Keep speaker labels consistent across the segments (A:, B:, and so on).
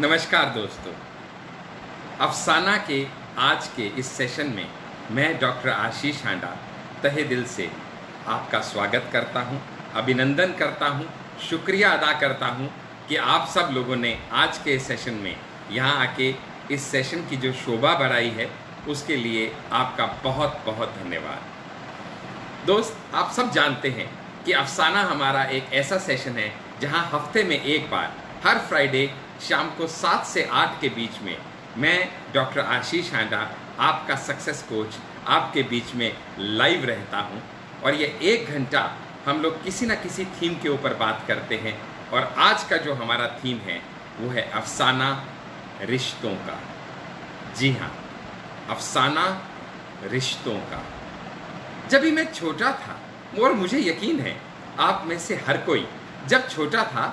A: नमस्कार दोस्तों, अफसाना के आज के इस सेशन में मैं डॉक्टर आशीष हांडा तहे दिल से आपका स्वागत करता हूं, अभिनंदन करता हूं, शुक्रिया अदा करता हूं कि आप सब लोगों ने आज के सेशन में यहां आके इस सेशन की जो शोभा बढ़ाई है उसके लिए आपका बहुत बहुत धन्यवाद। दोस्त, आप सब जानते हैं कि अफसाना हमारा एक ऐसा सेशन है जहां हफ्ते में एक बार हर फ्राइडे शाम को 7 से 8 के बीच में मैं डॉक्टर आशीष हांडा, आपका सक्सेस कोच, आपके बीच में लाइव रहता हूं और ये 1 घंटा हम लोग किसी न किसी थीम के ऊपर बात करते हैं। और आज का जो हमारा थीम है वो है अफसाना रिश्तों का। जी हाँ, अफसाना रिश्तों का। जब भी मैं छोटा था, और मुझे यकीन है आप में से हर कोई जब छोटा था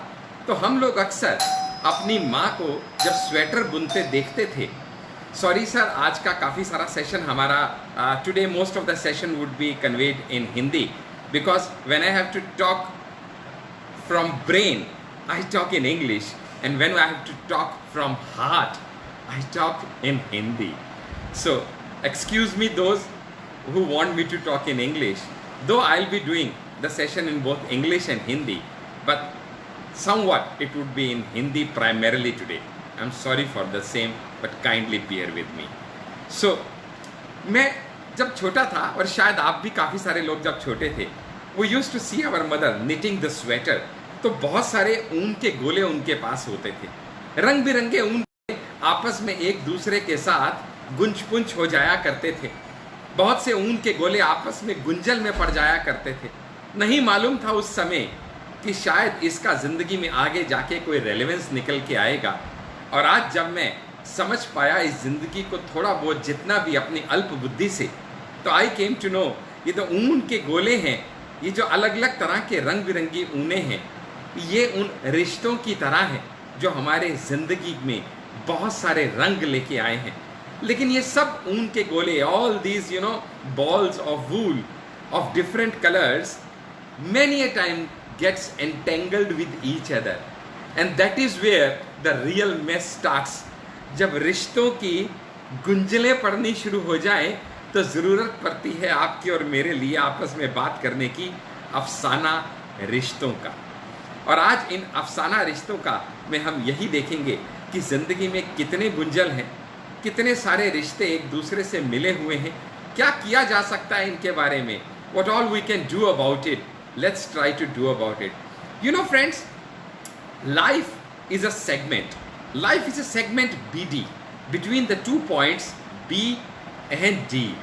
A: तो हम लोग अक्सर अपनी माँ को जब स्वेटर बुनते देखते थे। सॉरी सर, आज का काफ़ी सारा सेशन हमारा today most of the session would be conveyed in Hindi because when I have to talk from brain I talk in English and when I have to talk from heart I talk in Hindi. So excuse me those who want me to talk in English, though I'll be doing the session in both English and Hindi, but somewhat it would be in Hindi primarily today. I'm sorry for the same, but kindly bear with me. So, मैं जब छोटा था और शायद आप भी काफ़ी सारे लोग जब छोटे थे, we used to see our mother knitting the sweater, तो बहुत सारे ऊन के गोले उनके पास होते थे। रंग बिरंगे ऊन आपस में एक दूसरे के साथ गुंज पुंज हो जाया करते थे। बहुत से ऊन के गोले आपस में गुंजल में पड़ जाया करते थे। नहीं मालूम था उस समय कि शायद इसका ज़िंदगी में आगे जाके कोई रेलेवेंस निकल के आएगा। और आज जब मैं समझ पाया इस ज़िंदगी को थोड़ा बहुत जितना भी अपनी अल्प बुद्धि से, तो आई केम टू नो ये तो ऊन के गोले हैं, ये जो अलग अलग तरह के रंग बिरंगी ऊने हैं, ये उन रिश्तों की तरह हैं जो हमारे ज़िंदगी में बहुत सारे रंग लेके आए हैं। लेकिन ये सब ऊन के गोले, all these balls of wool of different colors, many a time gets entangled with each other, and that is where the real mess starts. जब रिश्तों की गुंजलें पड़नी शुरू हो जाए तो ज़रूरत पड़ती है आपकी और मेरे लिए आपस में बात करने की, अफसाना रिश्तों का। और आज इन अफसाना रिश्तों का में हम यही देखेंगे कि ज़िंदगी में कितने गुंजल हैं, कितने सारे रिश्ते एक दूसरे से मिले हुए हैं, क्या किया जा सकता है इनके बारे में, what all we can do about it, let's try to do about it. You know friends, life is a segment. Life is a segment BD, between the 2 points B and D.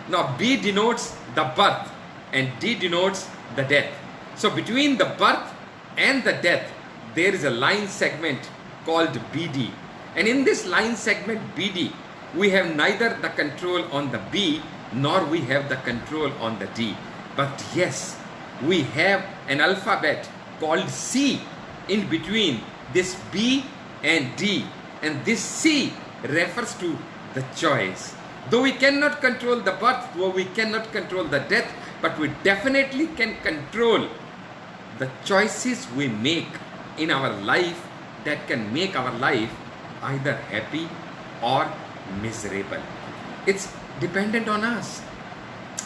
A: Now B denotes the birth and D denotes the death. So between the birth and the death, there is a line segment called BD. And in this line segment BD, we have neither the control on the B nor we have the control on the D. But yes, we have an alphabet called C in between this B and D. And this C refers to the choice. Though we cannot control the birth, though we cannot control the death, but we definitely can control the choices we make in our life that can make our life either happy or miserable. It's dependent on us.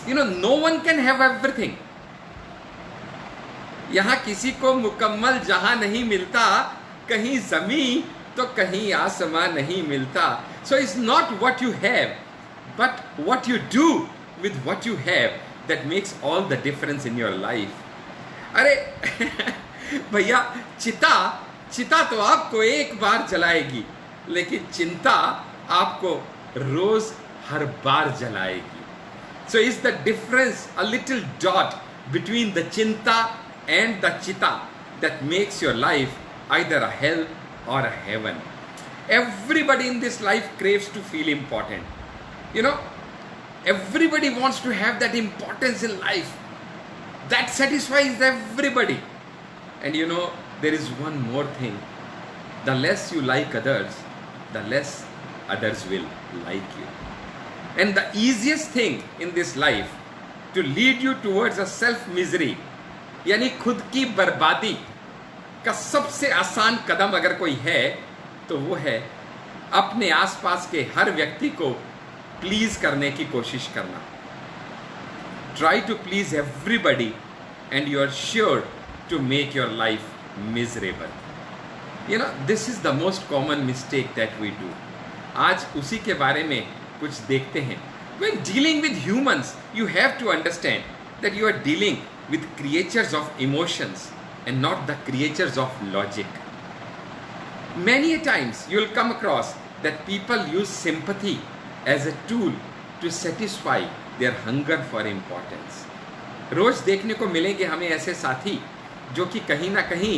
A: No one can have everything. यहाँ किसी को मुकम्मल जहां नहीं मिलता, कहीं ज़मीन तो कहीं आसमां नहीं मिलता. So it's not what you have, but what you do with what you have that makes all the difference in your life. अरे भैया, चिता तो आपको एक बार जलाएगी, लेकिन चिंता आपको रोज हर बार जलाएगी. So is the difference a little dot between the chinta and the chita that makes your life either a hell or a heaven. Everybody in this life craves to feel important. Everybody wants to have that importance in life. That satisfies everybody. And there is one more thing. The less you like others, the less others will like you. And the easiest thing in this life to lead you towards a self-misery, यानी खुद की बर्बादी का सबसे आसान कदम अगर कोई है तो वो है अपने आसपास के हर व्यक्ति को प्लीज करने की कोशिश करना। Try to please everybody and you are sure to make your life miserable. You know, this is the most common mistake that we do. आज उसी के बारे में कुछ देखते हैं। When dealing with humans, you have to understand that you are dealing with creatures of emotions and not the creatures of logic. Many a times you will come across that people use sympathy as a tool to satisfy their hunger for importance. रोज देखने को मिलेंगे हमें ऐसे साथी जो कि कहीं ना कहीं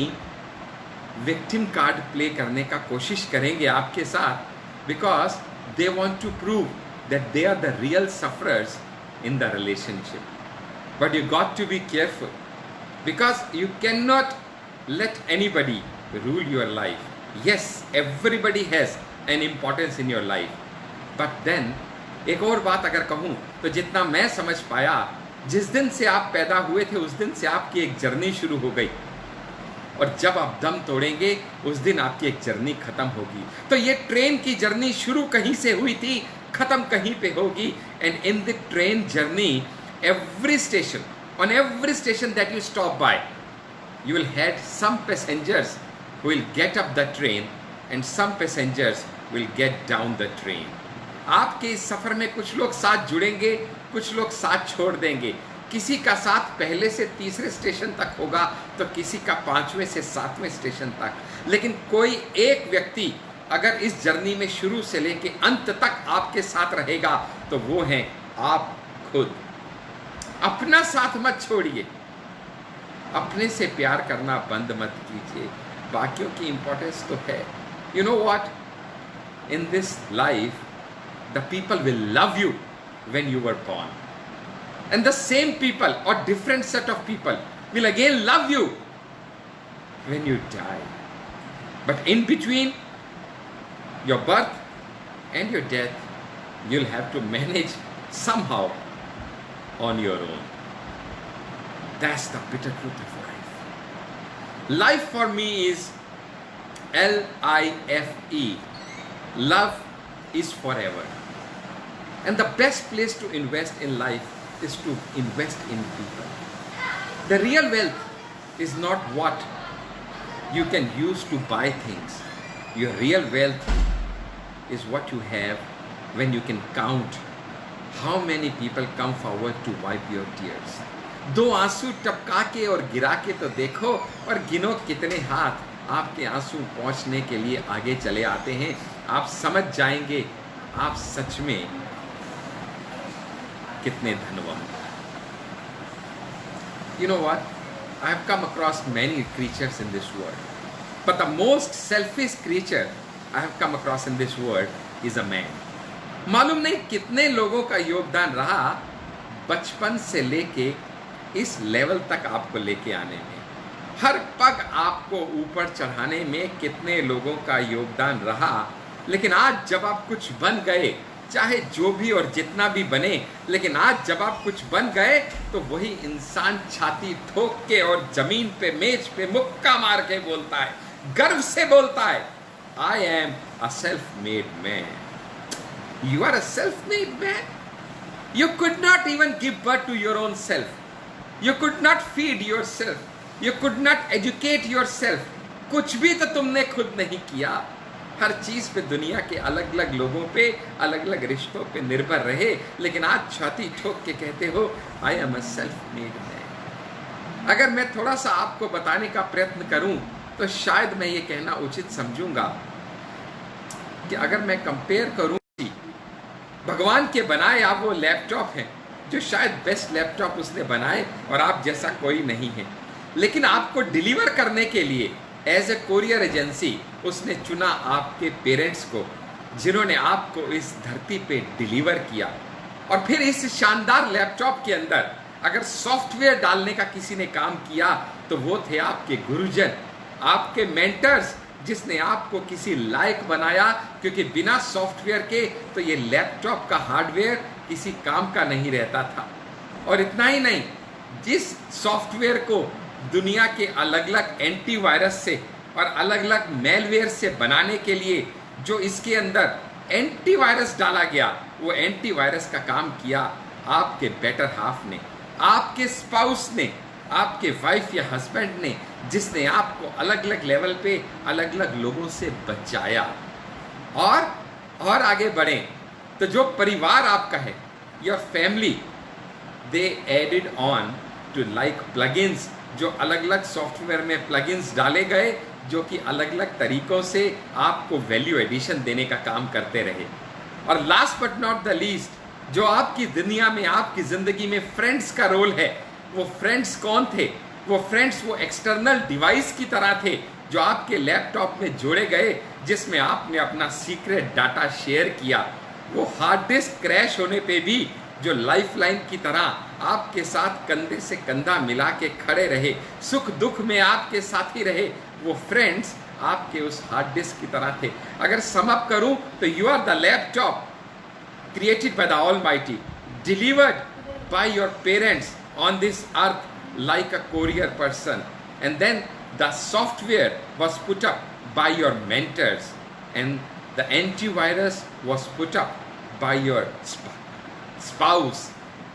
A: विक्टिम कार्ड प्ले करने का कोशिश करेंगे आपके साथ, because they want to prove that they are the real sufferers in the relationship. But you got to be careful, because you cannot let anybody rule your life. Yes, everybody has an importance in your life, but then एक और बात अगर कहूँ तो जितना मैं समझ पाया, जिस दिन से आप पैदा हुए थे उस दिन से आपकी एक जर्नी शुरू हो गई, और जब आप दम तोड़ेंगे उस दिन आपकी एक जर्नी खत्म होगी। तो ये ट्रेन की जर्नी शुरू कहीं से हुई थी, खत्म कहीं पे होगी। And in the train journey, every station, on every station that you stop by, you will have some passengers who will get up the train and some passengers will get down the train. आपके इस सफर में कुछ लोग साथ जुड़ेंगे, कुछ लोग साथ छोड़ देंगे। किसी का साथ पहले से तीसरे स्टेशन तक होगा तो किसी का 5वें से 7वें स्टेशन तक, लेकिन कोई एक व्यक्ति अगर इस जर्नी में शुरू से लेके अंत तक आपके साथ रहेगा तो वो हैं आप खुद। अपना साथ मत छोड़िए, अपने से प्यार करना बंद मत कीजिए, बाकियों की इंपॉर्टेंस तो है। You know what, in this life the people will love you when you were born, and the same people or different set of people will again love you when you die. But in between your birth and your death, you'll have to manage somehow on your own. That's the bitter truth of life. Life for me is LIFE. Love is forever. And the best place to invest in life is to invest in people. The real wealth is not what you can use to buy things. Your real wealth is what you have when you can count how many people come forward to wipe your tears. दो आंसू टपका के और गिरा के तो देखो और गिनो कितने हाथ आपके आंसू पहुंचने के लिए आगे चले आते हैं। आप समझ जाएंगे आप सच में कितने धनवान। You know what? I have come across many creatures in this world, but the most selfish creature I have come across in this world is a man. मालूम नहीं कितने लोगों का योगदान रहा बचपन से लेके इस लेवल तक आपको लेके आने में, हर पग आपको ऊपर चढ़ाने में कितने लोगों का योगदान रहा। लेकिन आज जब आप कुछ बन गए, चाहे जो भी और जितना भी बने, लेकिन आज जब आप कुछ बन गए तो वही इंसान छाती ठोक के और जमीन पे मेज पे मुक्का मार के बोलता है, गर्व से बोलता है, I am a self made man. You are a self made man? You could not even give birth to your own self, you could not feed your self, you could not educate your self. कुछ भी तो तुमने खुद नहीं किया। हर चीज पे दुनिया के अलग अलग लोगों पे, अलग अलग रिश्तों पे निर्भर रहे, लेकिन आज छाती ठोक के कहते हो आई am a self made man. अगर मैं थोड़ा सा आपको बताने का प्रयत्न करूं तो शायद मैं ये कहना उचित समझूंगा कि अगर मैं कंपेयर करूं, भगवान के बनाए आप वो लैपटॉप हैं जो शायद बेस्ट लैपटॉप उसने बनाए और आप जैसा कोई नहीं है, लेकिन आपको डिलीवर करने के लिए एज ए कोरियर एजेंसी उसने चुना आपके पेरेंट्स को, जिन्होंने आपको इस धरती पे डिलीवर किया। और फिर इस शानदार लैपटॉप के अंदर अगर सॉफ्टवेयर डालने का किसी ने काम किया तो वो थे आपके गुरुजन, आपके मेंटर्स, जिसने आपको किसी लायक बनाया, क्योंकि बिना सॉफ्टवेयर के तो ये लैपटॉप का हार्डवेयर किसी काम का नहीं रहता था। और इतना ही नहीं, जिस सॉफ्टवेयर को दुनिया के अलग अलग एंटीवायरस से और अलग अलग मेलवेयर से बनाने के लिए जो इसके अंदर एंटीवायरस डाला गया, वो एंटीवायरस का काम किया आपके बेटर हाफ ने, आपके स्पाउस ने, आपके वाइफ या हस्बैंड ने, जिसने आपको अलग अलग लेवल पे अलग अलग लोगों से बचाया। और आगे बढ़े तो जो परिवार आपका है, your family, they added on to like plugins, जो अलग अलग सॉफ्टवेयर में प्लगइन्स डाले गए जो कि अलग अलग तरीकों से आपको वैल्यू एडिशन देने का काम करते रहे। और last but not the least, जो आपकी दुनिया में, आपकी जिंदगी में फ्रेंड्स का रोल है, वो फ्रेंड्स कौन थे? वो फ्रेंड्स वो एक्सटर्नल डिवाइस की तरह थे जो आपके लैपटॉप में जोड़े गए, जिसमें आपने अपना सीक्रेट डाटा शेयर किया। वो हार्ड डिस्क क्रैश होने पे भी जो लाइफलाइन की तरह आपके साथ कंधे से कंधा मिला के खड़े रहे, सुख दुख में आपके साथ ही रहे, वो फ्रेंड्स आपके उस हार्ड डिस्क की तरह थे। अगर सम अप करूं तो you are the laptop created by the Almighty, delivered by your parents on this earth like a courier person, and then the software was put up by your mentors, and the antivirus was put up by your spouse.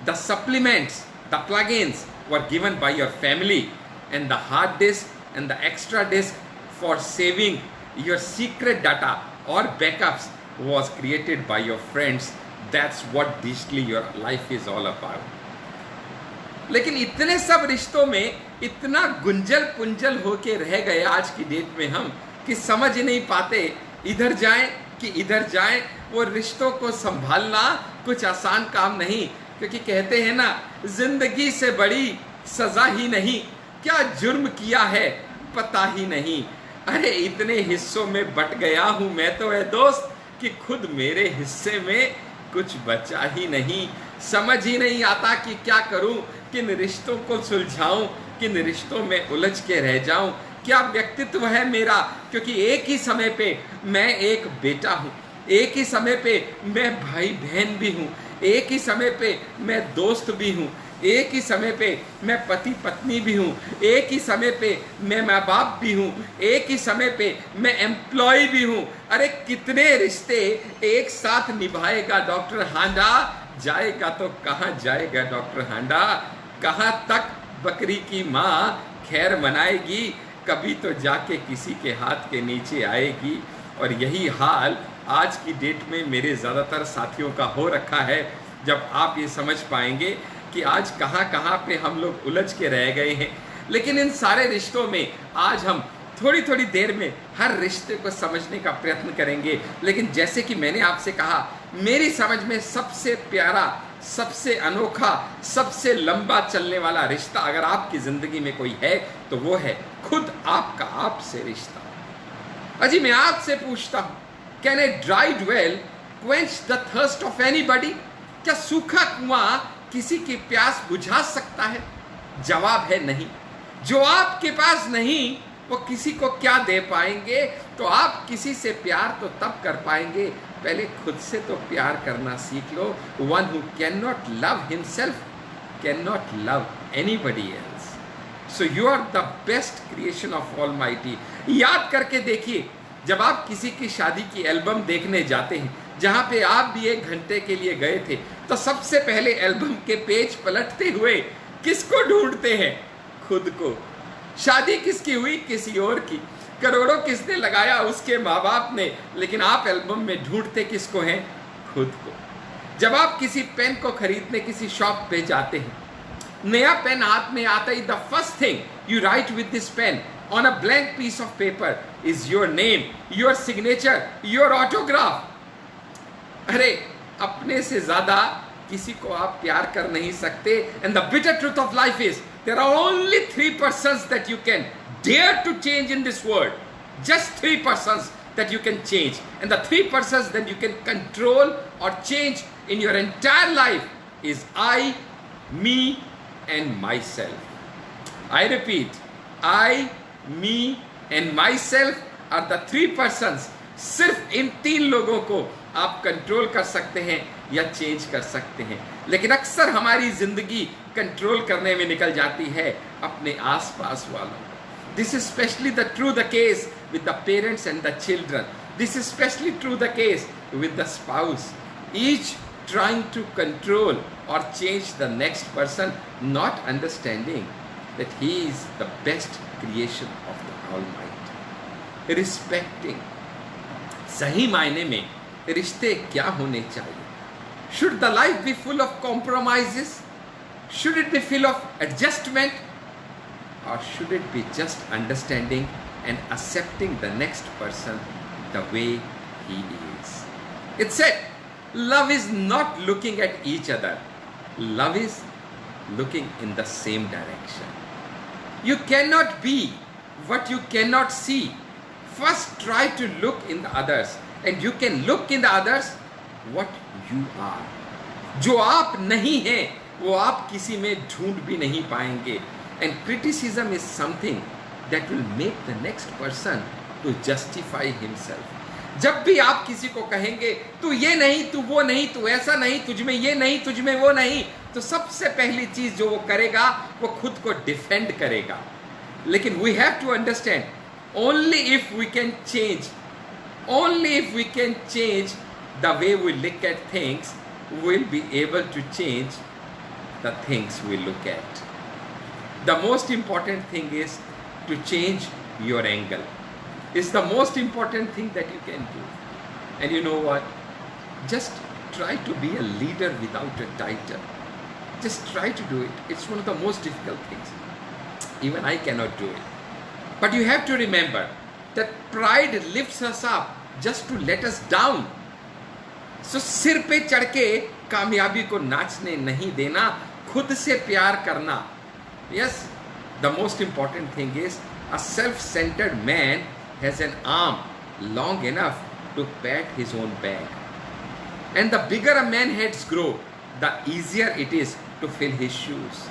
A: The supplements, the plugins were given by your family, and the hard disk and the extra disk for saving your secret data or backups was created by your friends. That's what digitally your life is all about. लेकिन इतने सब रिश्तों में इतना गुंजल पुंजल होके रह गए आज की डेट में हम कि समझ नहीं पाते इधर जाएं कि इधर जाएं। वो रिश्तों को संभालना कुछ आसान काम नहीं, क्योंकि कहते हैं ना, जिंदगी से बड़ी सजा ही नहीं, क्या जुर्म किया है पता ही नहीं। अरे इतने हिस्सों में बट गया हूं मैं तो है दोस्त कि खुद मेरे हिस्से में कुछ बचा ही नहीं। समझ ही नहीं आता कि क्या करूं, किन रिश्तों को सुलझाऊं, किन रिश्तों में उलझ के रह जाऊं। क्या व्यक्तित्व है मेरा, क्योंकि एक ही समय पे मैं एक बेटा हूं, एक ही समय पे मैं भाई बहन भी हूं, एक ही समय पे मैं दोस्त भी हूं, एक ही समय पे मैं पति पत्नी भी हूँ, एक ही समय पे मैं माँ बाप भी हूँ, एक ही समय पे मैं एम्प्लॉय भी हूँ। अरे कितने रिश्ते एक साथ निभाएगा डॉक्टर हांडा? जाएगा तो कहाँ जाएगा डॉक्टर हांडा? कहाँ तक बकरी की माँ खैर मनाएगी? कभी तो जाके किसी के हाथ के नीचे आएगी। और यही हाल आज की डेट में मेरे ज़्यादातर साथियों का हो रखा है। जब आप ये समझ पाएंगे कि आज कहाँ पे हम लोग उलझ के रह गए हैं। लेकिन इन सारे रिश्तों में आज हम थोड़ी थोड़ी देर में हर रिश्ते को समझने का प्रयत्न करेंगे। लेकिन जैसे कि मैंने आपसे कहा, मेरी समझ में सबसे प्यारा, सबसे अनोखा, सबसे लंबा चलने वाला रिश्ता अगर आपकी जिंदगी में कोई है तो वो है खुद आपका आपसे रिश्ता। अजी मैं आपसे पूछता हूँ, can a dried well quench the thirst of anybody? क्या सूखा कुआं किसी की प्यास बुझा सकता है? जवाब है नहीं। जो आपके पास नहीं वो किसी को क्या दे पाएंगे? तो आप किसी से प्यार तो तब कर पाएंगे, पहले खुद से तो प्यार करना सीख लो। One who can not love himself can not love anybody else. So you are the best creation of almighty. याद करके देखिए, जब आप किसी की शादी की एल्बम देखने जाते हैं, जहां पे आप भी 1 घंटे के लिए गए थे, तो सबसे पहले एल्बम के पेज पलटते हुए किसको ढूंढते हैं? खुद को। शादी किसकी हुई? किसी और की। करोड़ों किसने लगाया? उसके माँ बाप ने। लेकिन आप एल्बम में ढूंढते किसको हैं? खुद को। जब आप किसी पेन को खरीदने किसी शॉप पे जाते हैं, नया पेन हाथ में आता ही the first thing you write with this pen on a blank piece of paper is your name, your signature, your autograph. अरे अपने से ज्यादा किसी को आप प्यार कर नहीं सकते। And the bitter truth of life is there are only 3 persons that you can dare to change in this world. Just 3 persons that you can change. And the 3 persons that you can control or change in your entire life is I, me and myself. I repeat, I, me and myself are the 3 persons. सिर्फ इन 3 लोगों को आप control कर सकते हैं या change कर सकते हैं। लेकिन अक्सर हमारी जिंदगी कंट्रोल करने में निकल जाती है अपने आसपास वालों, This is especially the case with the parents and the children. This is especially true the case with the spouse. Each trying to control or change the next person, not understanding that he is the best creation of the Almighty. Respecting. सही मायने में रिश्ते क्या होने चाहिए? Should the life be full of compromises? Should it be full of adjustment? Or should it be just understanding and accepting the next person the way he is? It said, love is not looking at each other. Love is looking in the same direction. You cannot be what you cannot see. First try to look in the others, and you can look in the others what you are. जो आप नहीं हैं वो आप किसी में ढूंढ भी नहीं पाएंगे. And criticism is something that will make the next person to justify himself. जब भी आप किसी को कहेंगे तू ये नहीं, तू वो नहीं, तू ऐसा नहीं, तुझ में ये नहीं, तुझ में वो नहीं, तो सबसे पहली चीज जो वो करेगा वो खुद को डिफेंड करेगा. लेकिन we have to understand, only if we can change the way we look at things, we will be able to change the things we look at. The most important thing is to change your angle. It's the most important thing that you can do. And you know what? Just try to be a leader without a title. Just try to do it. It's one of the most difficult things. Even I cannot do it. But you have to remember that pride lifts us up just to let us down. So सिर पे चढ़ के कामयाबी को नाचने नहीं देना, खुद से प्यार करना. Yes, the most important thing is a self-centered man has an arm long enough to pat his own back. And the bigger a man's heads grow, the easier it is to fill his shoes.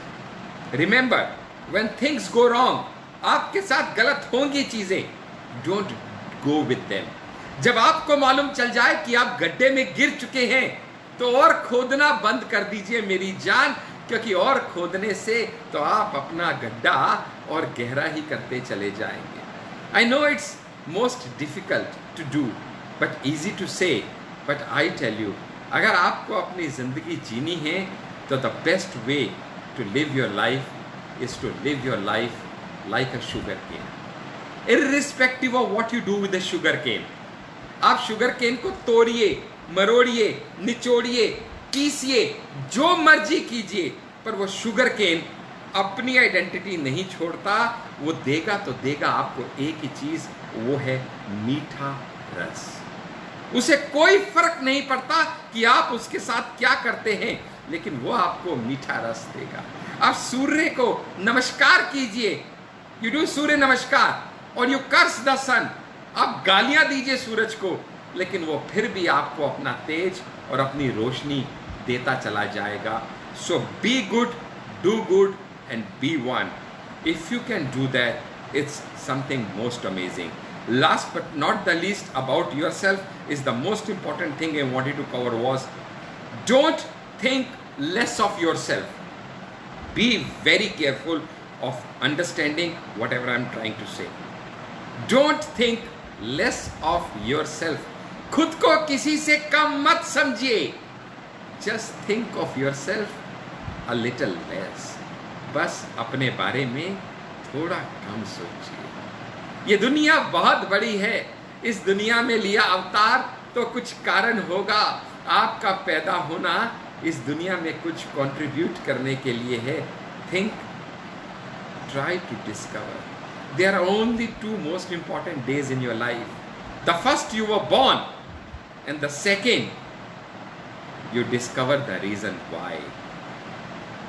A: Remember, when things go wrong, आपके साथ गलत होंगी चीजें, don't go with them. जब आपको मालूम चल जाए कि आप गड्ढे में गिर चुके हैं, तो और खोदना बंद कर दीजिए मेरी जान, क्योंकि और खोदने से तो आप अपना गड्ढा और गहरा ही करते चले जाएंगे. I know it's most difficult to do, but easy to say. But I tell you, अगर आपको अपनी जिंदगी जीनी है, तो the best way to live your life is to live your life like a sugar cane. Irrespective of what you do with the sugar cane. आप sugar cane को तोड़िए, मरोड़िए, निचोड़िए, पीसिए, जो मर्जी कीजिए, पर वो शुगर केन अपनी आइडेंटिटी नहीं छोड़ता. वो देगा तो देगा आपको एक ही चीज, वो है मीठा रस. उसे कोई फर्क नहीं पड़ता कि आप उसके साथ क्या करते हैं, लेकिन वो आपको मीठा रस देगा. आप सूर्य को नमस्कार कीजिए, यू डू सूर्य नमस्कार, और यू कर्स द सन. आप गालियां दीजिए सूरज को, लेकिन वो फिर भी आपको अपना तेज और अपनी रोशनी देता चला जाएगा. So be good, do good and be one. If you can do that, it's something most amazing. Last but not the least about yourself is the most important thing I wanted to cover was, don't think less of yourself. Be very careful of understanding whatever I'm trying to say. Don't think less of yourself. खुद को किसी से कम मत समझिए. Just think of yourself a little less. बस अपने बारे में थोड़ा कम सोचिए. ये दुनिया बहुत बड़ी है. इस दुनिया में लिया अवतार तो कुछ कारण होगा. आपका पैदा होना इस दुनिया में कुछ कंट्रीब्यूट करने के लिए है. Think, try to discover. There are only two most important days in your life. The first, you were born, and the second, you discover the reason why.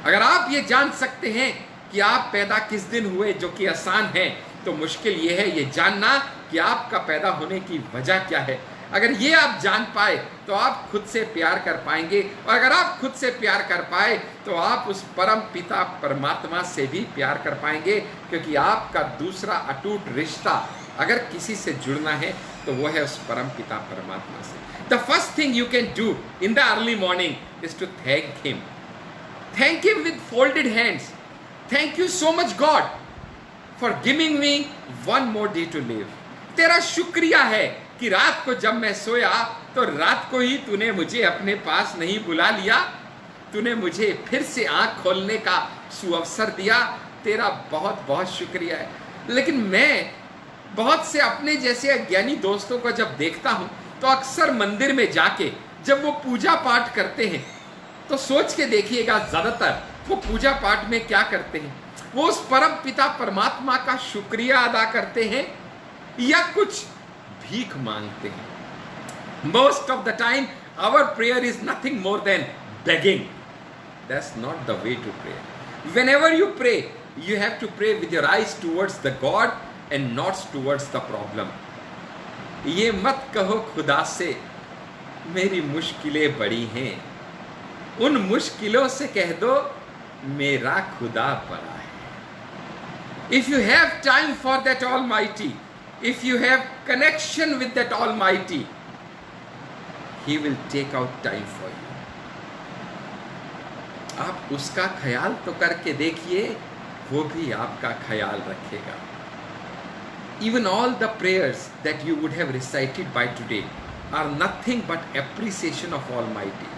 A: अगर आप ये जान सकते हैं कि आप पैदा किस दिन हुए, जो कि आसान है, तो मुश्किल ये है ये जानना कि आपका पैदा होने की वजह क्या है. अगर ये आप जान पाए तो आप खुद से प्यार कर पाएंगे, और अगर आप खुद से प्यार कर पाए तो आप उस परम पिता परमात्मा से भी प्यार कर पाएंगे, क्योंकि आपका दूसरा अटूट रिश्ता अगर किसी से जुड़ना है तो वो है उस परम पिता परमात्मा से. The first thing you can do in the early morning is to thank him. Thank him with folded hands. Thank you so much God for giving me one more day to live. तेरा शुक्रिया है कि रात को जब मैं सोया तो रात को ही तूने मुझे अपने पास नहीं बुला लिया, तूने मुझे फिर से आंख खोलने का सुअवसर दिया। तेरा बहुत बहुत शुक्रिया है। लेकिन मैं बहुत से अपने जैसे अज्ञानी दोस्तों को जब देखता हूं तो अक्सर मंदिर में जाके जब वो पूजा पाठ करते हैं तो सोच के देखिएगा, ज्यादातर वो पूजा पाठ में क्या करते हैं, वो उस परम पिता परमात्मा का शुक्रिया अदा करते हैं या कुछ भीख मांगते हैं। Most of the time our prayer is nothing more than begging. That's not the way to pray. Whenever you pray, you have to pray with your eyes towards the God and not towards the problem. ये मत कहो खुदा से मेरी मुश्किलें बड़ी हैं, उन मुश्किलों से कह दो मेरा खुदा बड़ा है। If you have time for that Almighty, if you have connection with that Almighty, He will take out time for you. आप उसका ख्याल तो करके देखिए, वो भी आपका ख्याल रखेगा। Even all the prayers that you would have recited by today are nothing but appreciation of Almighty.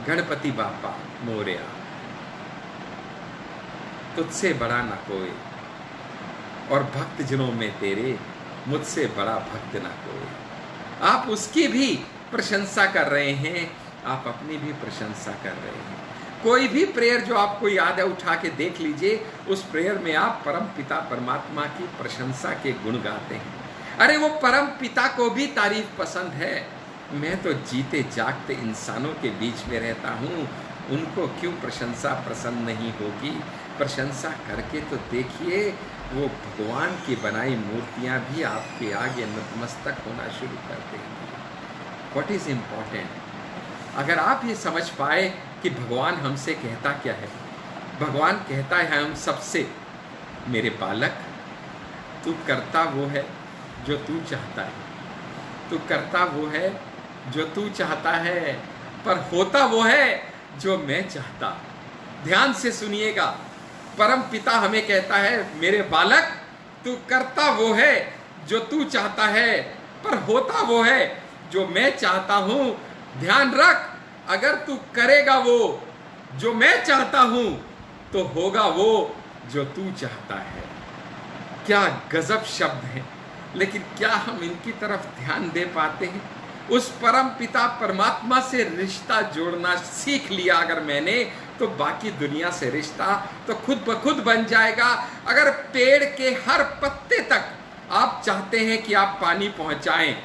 A: Ganpati बापा मोरया, तुझसे बड़ा न कोई, और भक्त जनों में तेरे मुझसे बड़ा भक्त न कोई। आप उसकी भी प्रशंसा कर रहे हैं, आप अपनी भी प्रशंसा कर रहे हैं। कोई भी प्रेयर जो आपको याद है उठा के देख लीजिए, उस प्रेयर में आप परम पिता परमात्मा की प्रशंसा के गुण गाते हैं। अरे वो परम पिता को भी तारीफ पसंद है। मैं तो जीते जागते इंसानों के बीच में रहता हूँ, उनको क्यों प्रशंसा पसंद नहीं होगी। प्रशंसा करके तो देखिए, वो भगवान की बनाई मूर्तियाँ भी आपके आगे नतमस्तक होना शुरू कर देंगी। व्हाट इज़ इम्पॉर्टेंट, अगर आप ये समझ पाए कि भगवान हमसे कहता क्या है। भगवान कहता है हम सबसे, मेरे बालक तू करता वो है जो तू चाहता है, तू करता वो है जो तू चाहता है, पर होता वो है जो मैं चाहता। ध्यान से सुनिएगा, परम पिता हमें कहता है मेरे बालक तू करता वो है जो तू चाहता है, पर होता वो है जो मैं चाहता हूँ। ध्यान रख, अगर तू करेगा वो जो मैं चाहता हूँ तो होगा वो जो तू चाहता है। क्या गजब शब्द हैं, लेकिन क्या हम इनकी तरफ ध्यान दे पाते हैं। उस परम पिता परमात्मा से रिश्ता जोड़ना सीख लिया अगर मैंने, तो बाकी दुनिया से रिश्ता तो खुद ब खुद बन जाएगा। अगर पेड़ के हर पत्ते तक आप चाहते हैं कि आप पानी पहुंचाएं,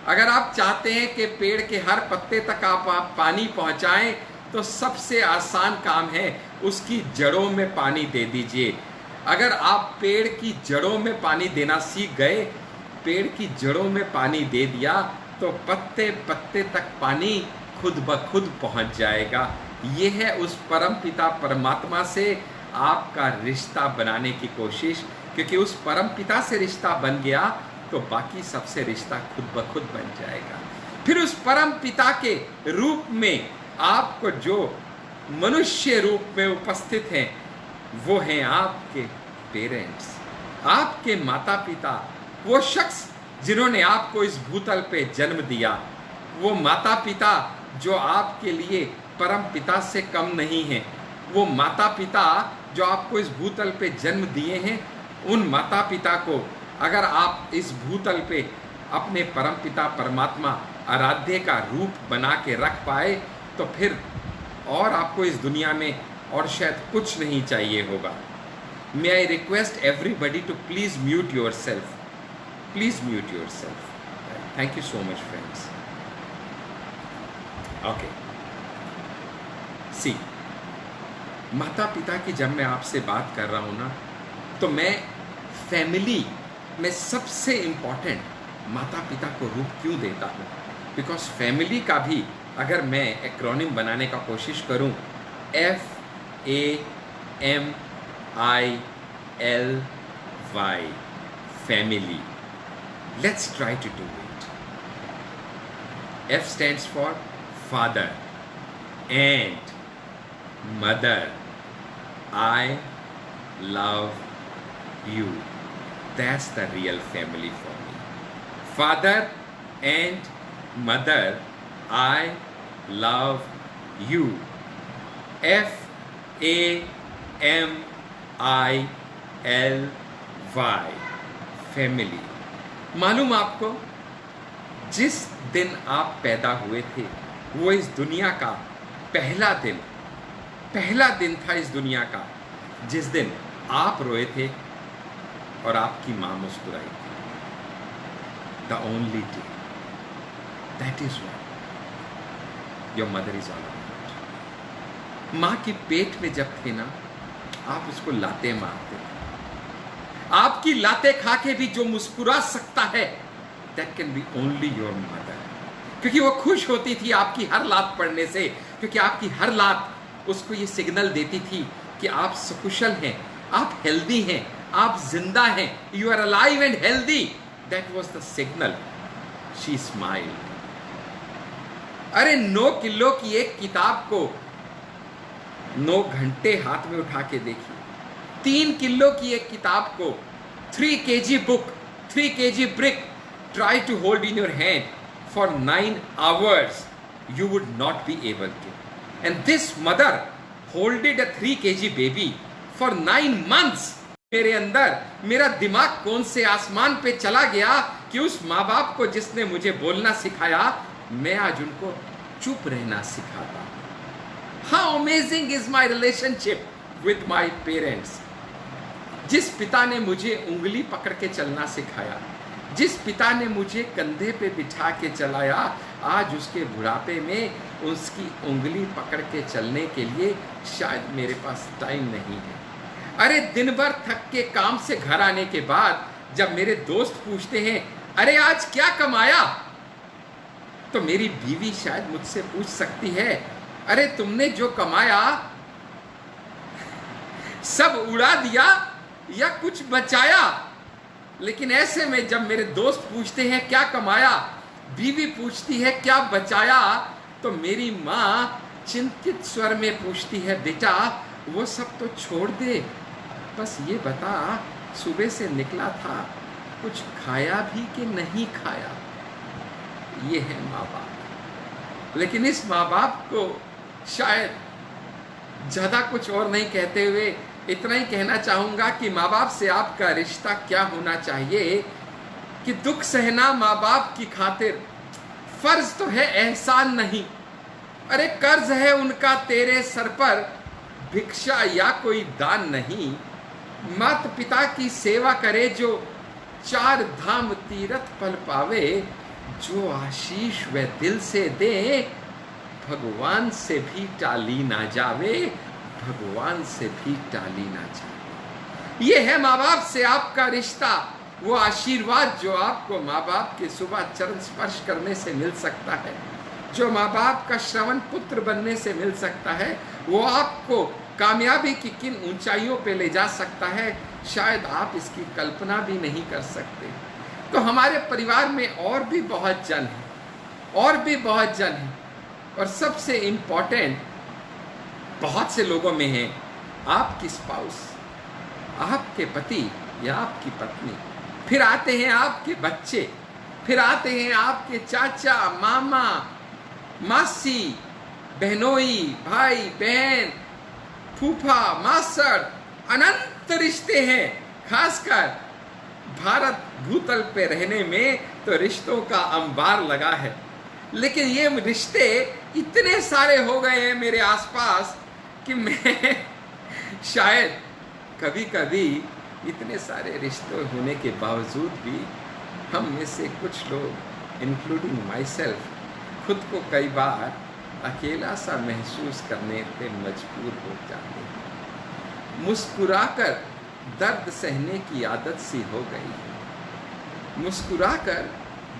A: अगर आप चाहते हैं कि पेड़ के हर पत्ते तक आप पानी पहुंचाएं, तो सबसे आसान काम है उसकी जड़ों में पानी दे दीजिए। अगर आप पेड़ की जड़ों में पानी देना सीख गए, पेड़ की जड़ों में पानी दे दिया, तो पत्ते पत्ते तक पानी खुद ब खुद पहुंच जाएगा। ये है उस परम पिता परमात्मा से आपका रिश्ता बनाने की कोशिश, क्योंकि उस परम पिता से रिश्ता बन गया तो बाकी सबसे रिश्ता खुद ब खुद बन जाएगा। फिर उस परम पिता के रूप में आपको जो मनुष्य रूप में उपस्थित हैं, वो हैं आपके पेरेंट्स, आपके माता पिता, वो शख्स जिन्होंने आपको इस भूतल पे जन्म दिया, वो माता पिता जो आपके लिए परम पिता से कम नहीं हैं, वो माता पिता जो आपको इस भूतल पे जन्म दिए हैं, उन माता पिता को अगर आप इस भूतल पे अपने परम पिता परमात्मा आराध्य का रूप बना के रख पाए, तो फिर और आपको इस दुनिया में और शायद कुछ नहीं चाहिए होगा। May I request everybody to please mute yourself, please mute yourself. Thank you so much friends. Okay, see, माता पिता की जब मैं आपसे बात कर रहा हूँ ना, तो मैं फैमिली में सबसे इम्पॉर्टेंट माता पिता को रूप क्यों देता हूँ, बिकॉज फैमिली का भी अगर मैं एक्रोनिम बनाने का कोशिश करूँ, FAMILY, family, let's try to do it. F stands for father, aunt, mother, I love you. That's the real family for me. Father and mother, I love you. FAMILY. Family. मालूम आपको, जिस दिन आप पैदा हुए थे वो इस दुनिया का पहला दिन था इस दुनिया का, जिस दिन आप रोए थे और आपकी माँ मुस्कुराई थी. The only day. That is what your mother is all about. माँ की पेट में जब थे ना, आप उसको लाते मारते थे. आपकी लाते खा के भी जो मुस्कुरा सकता है, that can be only your mother. क्योंकि वो खुश होती थी आपकी हर लात पड़ने से, क्योंकि आपकी हर लात उसको ये सिग्नल देती थी कि आप सकुशल हैं, आप हेल्दी हैं, आप जिंदा हैं, you are alive and healthy. That was the signal. She smiled. अरे 9 किलो की एक किताब को 9 घंटे हाथ में उठा के देखिए. 3 किलो की एक किताब को 3 kg book, 3 kg brick, try to hold in your hand for 9 hours. You would not be able to. And this mother holded a 3 kg baby for 9 months. मेरे अंदर मेरा दिमाग कौन से आसमान पे चला गया कि उस माँ बाप को जिसने मुझे बोलना सिखाया, मैं आज उनको चुप रहना सिखाता. How amazing is my relationship with my parents. जिस पिता ने मुझे उंगली पकड़ के चलना सिखाया, जिस पिता ने मुझे कंधे पे बिठा के चलाया, आज उसके बुढ़ापे में उसकी उंगली पकड़ के चलने के लिए शायद मेरे पास टाइम नहीं है. अरे दिन भर थक के काम से घर आने के बाद जब मेरे दोस्त पूछते हैं, अरे आज क्या कमाया, तो मेरी बीवी शायद मुझसे पूछ सकती है, अरे तुमने जो कमाया सब उड़ा दिया या कुछ बचाया. लेकिन ऐसे में जब मेरे दोस्त पूछते हैं क्या कमाया, बीवी पूछती है क्या बचाया, तो मेरी माँ चिंतित स्वर में पूछती है, बेटा वो सब तो छोड़ दे, बस ये बता सुबह से निकला था कुछ खाया भी कि नहीं खाया. ये है माँ बाप. लेकिन इस माँ बाप को शायद ज्यादा कुछ और नहीं कहते हुए इतना ही कहना चाहूंगा कि माँ बाप से आपका रिश्ता क्या होना चाहिए कि दुख सहना माँ बाप की खातिर फर्ज तो है, एहसान नहीं. अरे कर्ज है उनका तेरे सर पर, भिक्षा या कोई दान नहीं. माता पिता की सेवा करे जो 4 धाम तीरथ पल पावे, जो आशीष वे दिल से दे भगवान से भी टाली ना जावे, भगवान से भी टाली ना जाए. ये है माँ बाप से आपका रिश्ता, वो आशीर्वाद जो आपको माँ बाप के सुबह चरण स्पर्श करने से मिल सकता है, जो माँ बाप का श्रवण पुत्र बनने से मिल सकता है, वो आपको कामयाबी की किन ऊंचाइयों पे ले जा सकता है, शायद आप इसकी कल्पना भी नहीं कर सकते. तो हमारे परिवार में और भी बहुत जन हैं, और सबसे इम्पोर्टेंट बहुत से लोगों में है आपकी स्पाउस, आपके पति या आपकी पत्नी, फिर आते हैं आपके बच्चे, फिर आते हैं आपके चाचा, मामा, मासी, बहनोई, भाई बहन, फूफा, मासर, अनंत रिश्ते हैं. खासकर भारत भूतल पे रहने में तो रिश्तों का अंबार लगा है. लेकिन ये रिश्ते इतने सारे हो गए हैं मेरे आसपास कि मैं शायद कभी कभी इतने सारे रिश्ते होने के बावजूद भी हम में से कुछ लोग, इंक्लूडिंग माई सेल्फ, खुद को कई बार अकेला सा महसूस करने पे मजबूर हो जाते हैं. मुस्कुराकर दर्द सहने की आदत सी हो गई है, मुस्कुराकर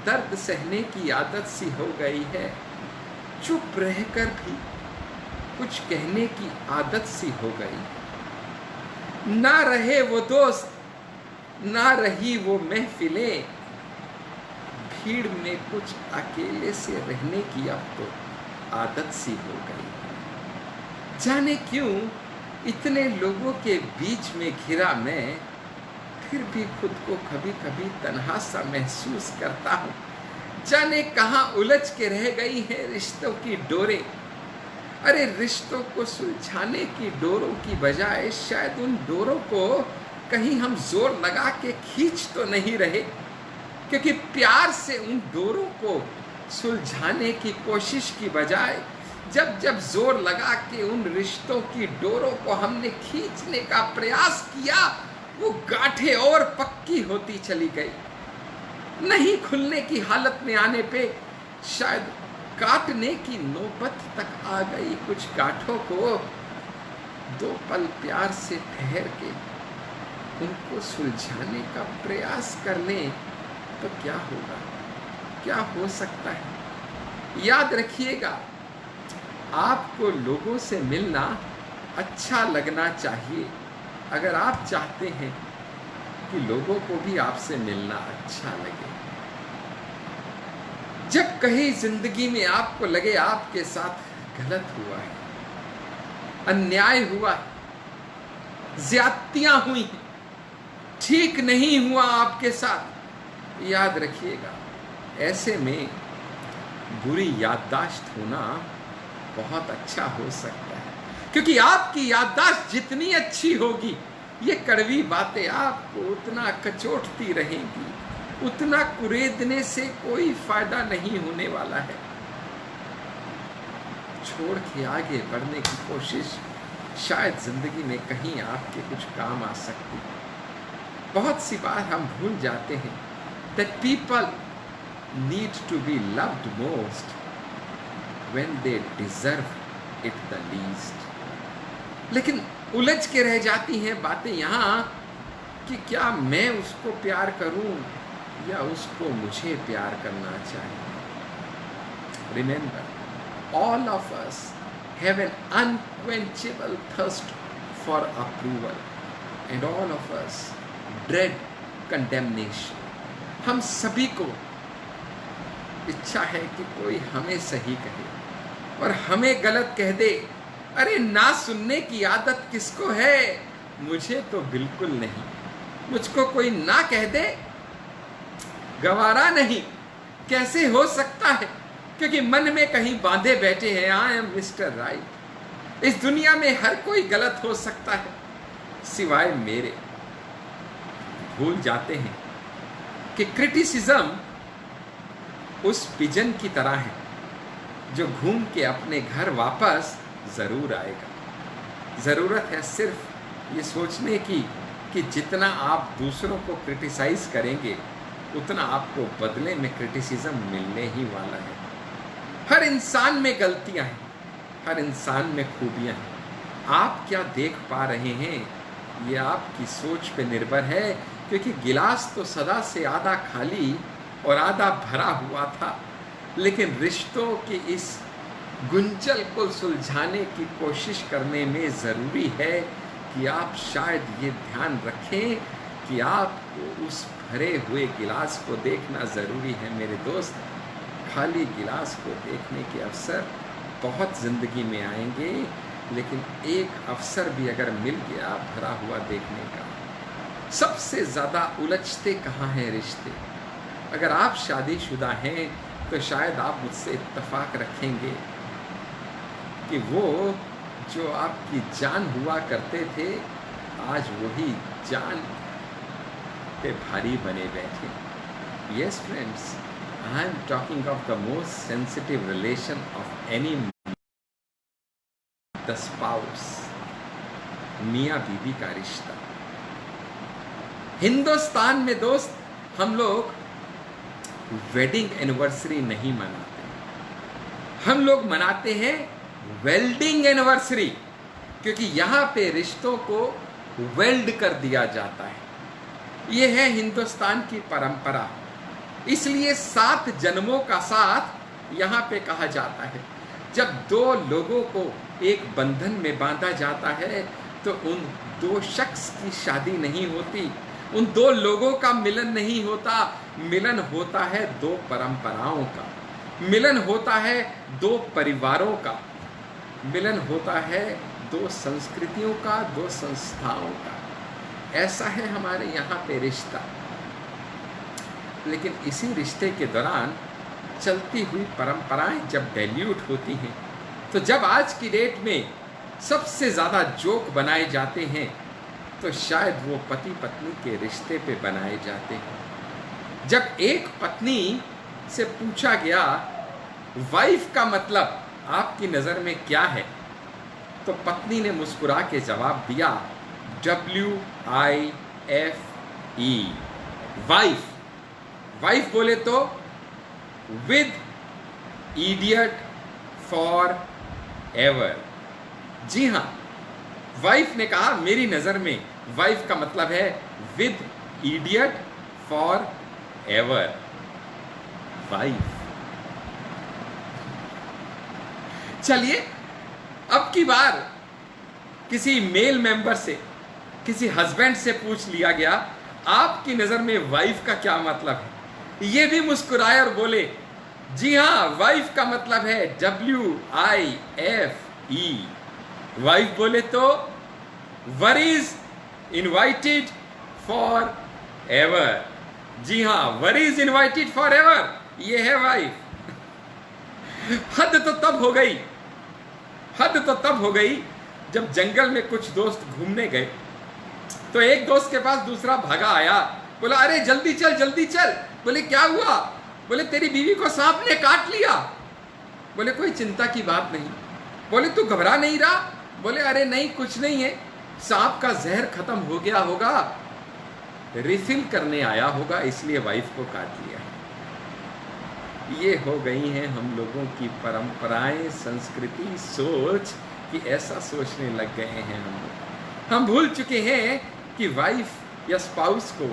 A: दर्द सहने की आदत सी हो गई है, चुप रहकर भी कुछ कहने की आदत सी हो गई. ना रहे वो दोस्त, ना रही वो महफिलें, भीड़ में कुछ अकेले से रहने की अब तो आदत सी हो गई. जाने क्यों इतने लोगों के बीच में घिरा मैं फिर भी खुद को कभी कभी तन्हा सा महसूस करता हूँ। जाने कहाँ उलझ के रह गई है रिश्तों की डोरें। अरे रिश्तों को सुलझाने की डोरों की बजाय शायद उन डोरों को कहीं हम जोर लगा के खींच तो नहीं रहे, क्योंकि प्यार से उन डोरों को सुलझाने की कोशिश की बजाय जब जब जोर लगा के उन रिश्तों की डोरों को हमने खींचने का प्रयास किया, वो गांठें और पक्की होती चली गई। नहीं खुलने की हालत में आने पे शायद काटने की नौबत तक आ गई। कुछ गांठों को 2 पल प्यार से ठहर के उनको सुलझाने का प्रयास कर लें तो क्या होगा, क्या हो सकता है। याद रखिएगा, आपको लोगों से मिलना अच्छा लगना चाहिए अगर आप चाहते हैं कि लोगों को भी आपसे मिलना अच्छा लगे। जब कहीं जिंदगी में आपको लगे आपके साथ गलत हुआ है, अन्याय हुआ है, ज्यादतियां हुई हैं, ठीक नहीं हुआ आपके साथ, याद रखिएगा ऐसे में बुरी याददाश्त होना बहुत अच्छा हो सकता है, क्योंकि आपकी याददाश्त जितनी अच्छी होगी ये कड़वी बातें आपको उतना कचोटती रहेंगी, उतना कुरेदने से कोई फायदा नहीं होने वाला है। छोड़ के आगे बढ़ने की कोशिश शायद जिंदगी में कहीं आपके कुछ काम आ सकती है। बहुत सी बार हम भूल जाते हैं that people need to be loved most when they deserve it the least। लेकिन उलझ के रह जाती हैं बातें यहाँ कि क्या मैं उसको प्यार करूं या उसको मुझे प्यार करना चाहिए। Remember, all of us have an unquenchable thirst for approval and all of us dread condemnation। हम सभी को इच्छा है कि कोई हमें सही कहे और हमें गलत कह दे। अरे ना सुनने की आदत किसको है? मुझे तो बिल्कुल नहीं। मुझको कोई ना कह दे गवारा नहीं। कैसे हो सकता है? क्योंकि मन में कहीं बांधे बैठे हैं आई एम मिस्टर राइट। इस दुनिया में हर कोई गलत हो सकता है सिवाय मेरे। भूल जाते हैं कि क्रिटिसिज्म उस पिजन की तरह है जो घूम के अपने घर वापस जरूर आएगा। जरूरत है सिर्फ ये सोचने की कि जितना आप दूसरों को क्रिटिसाइज करेंगे उतना आपको बदले में क्रिटिसिज्म मिलने ही वाला है। हर इंसान में गलतियां हैं, हर इंसान में खूबियां हैं। आप क्या देख पा रहे हैं ये आपकी सोच पे निर्भर है, क्योंकि गिलास तो सदा से आधा खाली और आधा भरा हुआ था। लेकिन रिश्तों की इस गुंजल को सुलझाने की कोशिश करने में ज़रूरी है कि आप शायद ये ध्यान रखें कि आपको उस भरे हुए गिलास को देखना ज़रूरी है। मेरे दोस्त, खाली गिलास को देखने के अवसर बहुत ज़िंदगी में आएंगे, लेकिन एक अवसर भी अगर मिल गया भरा हुआ देखने का। सबसे ज़्यादा उलझते कहाँ हैं रिश्ते? अगर आप शादीशुदा हैं तो शायद आप मुझसे इत्तेफाक रखेंगे कि वो जो आपकी जान हुआ करते थे आज वही जान पे भारी बने बैठे। Yes friends, I am talking of the most sensitive relation of any the spouse, मियाँ बीवी का रिश्ता। हिंदुस्तान में दोस्त हम लोग वेडिंग एनिवर्सरी नहीं मनाते, हम लोग मनाते हैं वेल्डिंग एनिवर्सरी, क्योंकि यहाँ पे रिश्तों को वेल्ड कर दिया जाता है। ये है हिंदुस्तान की परंपरा। इसलिए 7 जन्मों का साथ यहाँ पे कहा जाता है। जब 2 लोगों को एक बंधन में बांधा जाता है तो उन 2 शख्स की शादी नहीं होती, उन 2 लोगों का मिलन नहीं होता। मिलन होता है 2 परंपराओं का, मिलन होता है 2 परिवारों का, मिलन होता है दो संस्कृतियों का, दो संस्थाओं का। ऐसा है हमारे यहाँ पे रिश्ता। लेकिन इसी रिश्ते के दौरान चलती हुई परंपराएं जब डाइल्यूट होती हैं, तो जब आज की डेट में सबसे ज़्यादा जोक बनाए जाते हैं, तो शायद वो पति पत्नी के रिश्ते पे बनाए जाते हैं। जब एक पत्नी से पूछा गया वाइफ का मतलब आपकी नज़र में क्या है, तो पत्नी ने मुस्कुरा के जवाब दिया WIFE, वाइफ। वाइफ बोले तो विद इडियट फॉर एवर। जी हाँ, वाइफ ने कहा मेरी नज़र में वाइफ का मतलब है with idiot for ever. Wife. चलिए, अब की बार किसी मेल मेंबर से, किसी हस्बैंड से पूछ लिया गया आपकी नज़र में वाइफ का क्या मतलब है। ये भी मुस्कुराए और बोले जी हाँ, वाइफ का मतलब है WIFE। वाइफ बोले तो वर इज इनवाइटेड फॉर एवर। जी हाँ, वर इज इनवाइटेड फॉर एवर, ये है वाइफ। हद तो तब हो गई, हद तो तब हो गई जब जंगल में कुछ दोस्त घूमने गए, तो एक दोस्त के पास दूसरा भागा आया, बोला अरे जल्दी चल जल्दी चल। बोले क्या हुआ? बोले तेरी बीवी को सांप ने काट लिया। बोले कोई चिंता की बात नहीं। बोले तू घबरा नहीं रहा? बोले अरे नहीं, कुछ नहीं है, सांप का जहर खत्म हो गया होगा, रिफिल करने आया होगा, इसलिए वाइफ को काट लिया। ये हो गई हैं हम लोगों की परंपराएं, संस्कृति, सोच, कि ऐसा सोचने लग गए हैं हम लोग। हम भूल चुके हैं कि वाइफ या स्पाउस को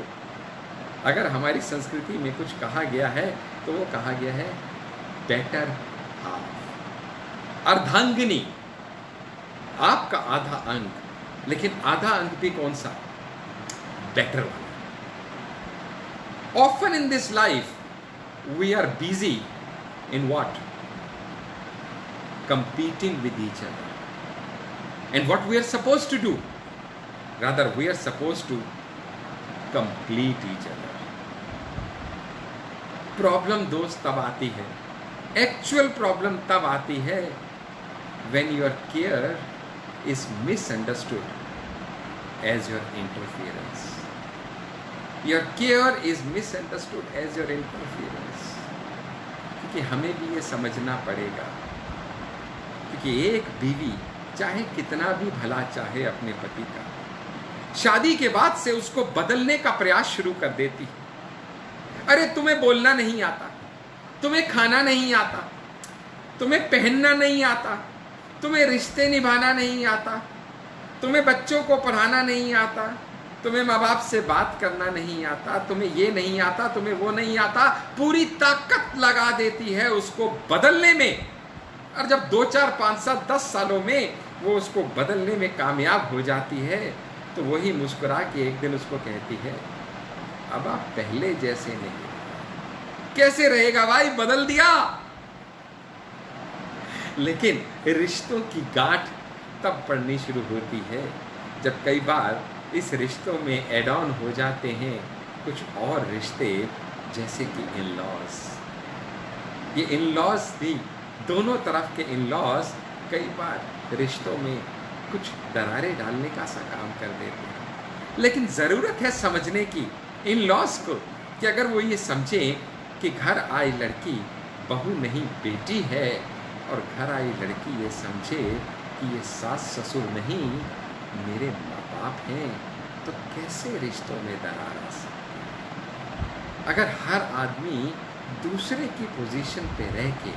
A: अगर हमारी संस्कृति में कुछ कहा गया है तो वो कहा गया है बेटर हाफ, अर्धांगिनी, आपका आधा अंग। लेकिन आधा अंग भी कौन सा? बेटर वाला। Often in this life we are busy in what? Competing with each other. And what we are supposed to do? Rather, we are supposed to complete each other. Problem दोस्त तब आती है, actual problem तब आती है when your care is misunderstood as your interference. Your care is misunderstood as your interference. क्योंकि हमें भी ये समझना पड़ेगा, क्योंकि एक बीवी चाहे कितना भी भला चाहे अपने पति का, शादी के बाद से उसको बदलने का प्रयास शुरू कर देती है। अरे तुम्हें बोलना नहीं आता, तुम्हें खाना नहीं आता, तुम्हें पहनना नहीं आता, तुम्हें रिश्ते निभाना नहीं आता, तुम्हें बच्चों को पढ़ाना नहीं आता, तुम्हें माँ बाप से बात करना नहीं आता, तुम्हें ये नहीं आता, तुम्हें वो नहीं आता। पूरी ताकत लगा देती है उसको बदलने में। और जब 2, 4, 5, 7, 10 सालों में वो उसको बदलने में कामयाब हो जाती है, तो वही मुस्कुरा के एक दिन उसको कहती है अब आप पहले जैसे नहीं। कैसे रहेगा भाई, बदल दिया। लेकिन रिश्तों की गांठ तब पड़नी शुरू होती है जब कई बार इस रिश्तों में एड ऑन हो जाते हैं कुछ और रिश्ते, जैसे कि इन लॉज। ये इन लॉज भी, दोनों तरफ के इन लॉज कई बार रिश्तों में कुछ दरारें डालने का सा काम कर देते हैं। लेकिन ज़रूरत है समझने की इन लॉज को, कि अगर वो ये समझें कि घर आई लड़की बहू नहीं बेटी है, और घर आई लड़की ये समझे कि ये सास ससुर नहीं मेरे माँ बाप हैं, तो कैसे रिश्तों में दरार आ सकती? अगर हर आदमी दूसरे की पोजीशन पे रह के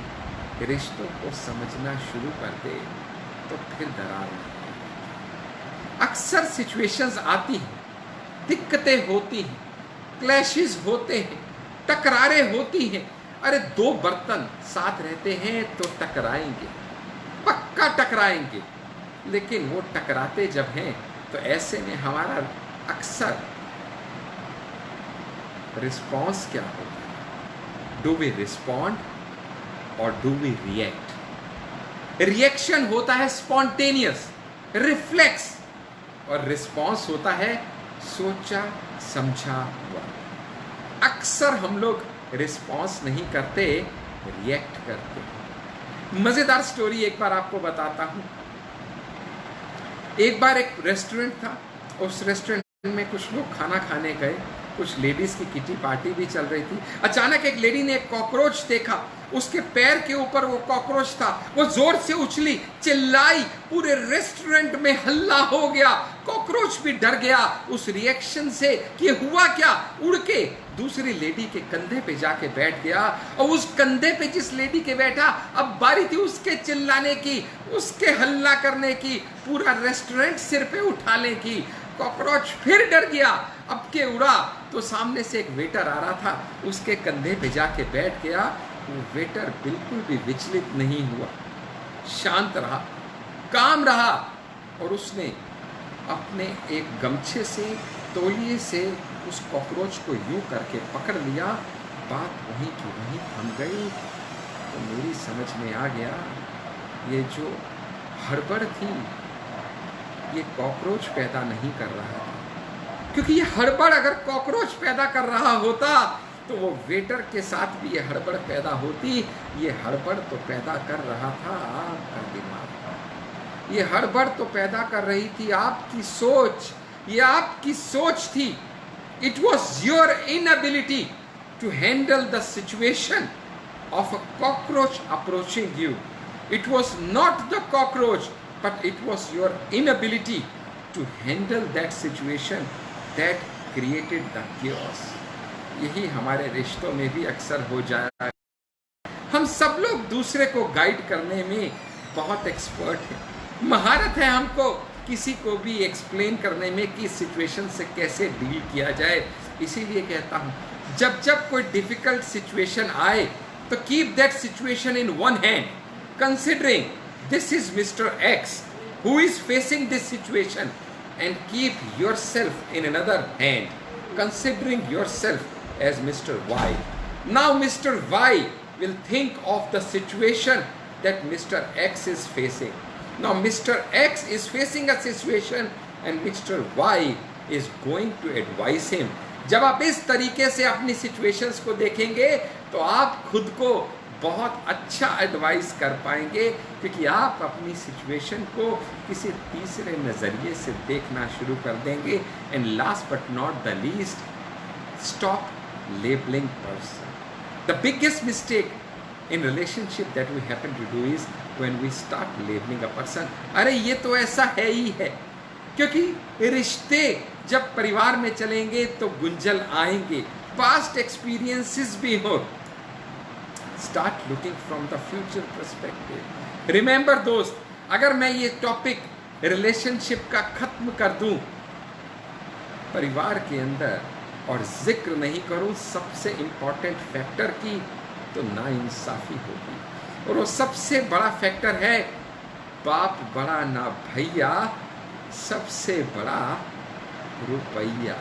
A: रिश्तों को समझना शुरू कर दे, तो फिर दरार नहीं। अक्सर सिचुएशंस आती हैं, दिक्कतें होती हैं, क्लैशेस होते हैं, टकरारें होती हैं। अरे 2 बर्तन साथ रहते हैं तो टकराएंगे, पक्का टकराएंगे। लेकिन वो टकराते जब हैं तो ऐसे में हमारा अक्सर रिस्पॉन्स क्या होता है? डू वी रिस्पॉन्ड और डू वी रिएक्ट? रिएक्शन होता है स्पॉन्टेनियस, रिफ्लेक्स, और रिस्पॉन्स होता है सोचा समझा हुआ। अक्सर हम लोग रिस्पॉन्स नहीं करते, रिएक्ट करते। मजेदार स्टोरी एक बार आपको बताता हूं। एक बार एक रेस्टोरेंट था, उस रेस्टोरेंट में कुछ लोग खाना खाने गए, कुछ लेडीज की किटी पार्टी भी चल रही थी। अचानक एक लेडी ने एक कॉकरोच देखा, उसके पैर के ऊपर वो कॉकरोच था, वो जोर से उछली, चिल्लाई, पूरे रेस्टोरेंट में हल्ला हो गया। कॉकरोच भी डर गया उस रिएक्शन से कि हुआ क्या, उड़ के दूसरी लेडी के कंधे पे जाके बैठ गया, और उस कंधे पे जिस लेडी के बैठा, अब बारी थी उसके चिल्लाने की, उसके हल्ला करने की, पूरा रेस्टोरेंट सिर पे उठाने की। कॉकरोच फिर डर गया, अब के उड़ा तो सामने से एक वेटर आ रहा था, उसके कंधे पे जाके बैठ गया। वो वेटर बिल्कुल भी विचलित नहीं हुआ, शांत रहा, काम रहा, और उसने अपने एक गमछे से, तौलिए से उस कॉकरोच को यूं करके पकड़ लिया। बात वहीं की वहीं थम गई। तो मेरी समझ में आ गया, ये जो हड़बड़ थी ये कॉकरोच पैदा नहीं कर रहा था, क्योंकि ये हड़बड़ अगर कॉकरोच पैदा कर रहा होता तो वो वेटर के साथ भी ये हड़बड़ पैदा होती। ये हड़बड़ तो पैदा कर रहा था आपका दिमाग, ये हड़बड़ तो पैदा कर रही थी आपकी सोच, ये आपकी सोच थी। It was your inability to handle the situation of a cockroach approaching you. It was not the cockroach, but it was your inability to handle that situation that created the chaos. यही हमारे रिश्तों में भी अक्सर हो जाता है। हम सब लोग दूसरे को गाइड करने में बहुत एक्सपर्ट हैं, महारत है हमको किसी को भी एक्सप्लेन करने में कि सिचुएशन से कैसे डील किया जाए। इसीलिए कहता हूँ, जब जब कोई डिफिकल्ट सिचुएशन आए तो keep that situation in one hand, considering this is Mr. X who is facing this situation, and keep yourself in another hand, considering yourself as Mr. Y. Now Mr. Y will think of the situation that Mr. X is facing. Now Mr. X is facing a situation and Mr. Y is going to advise him. जब आप इस तरीके से अपनी situations को देखेंगे तो आप खुद को बहुत अच्छा एडवाइस कर पाएंगे, क्योंकि आप अपनी सिचुएशन को किसी तीसरे नज़रिए से देखना शुरू कर देंगे। And last but not the least, stop labelling person. The biggest mistake in relationship that we happen to do is when we start labelling a person. अरे ये तो ऐसा है ही है, क्योंकि रिश्ते जब परिवार में चलेंगे तो गुंजल आएंगे, पास्ट एक्सपीरियंसेस भी हो। Start looking from the future perspective. Remember दोस्त, अगर मैं ये टॉपिक रिलेशनशिप का खत्म कर दूं परिवार के अंदर और जिक्र नहीं करूं सबसे इम्पोर्टेंट फैक्टर की, तो नाइंसाफी होगी। और वो सबसे बड़ा फैक्टर है, बाप बड़ा ना भैया, सबसे बड़ा रुपया।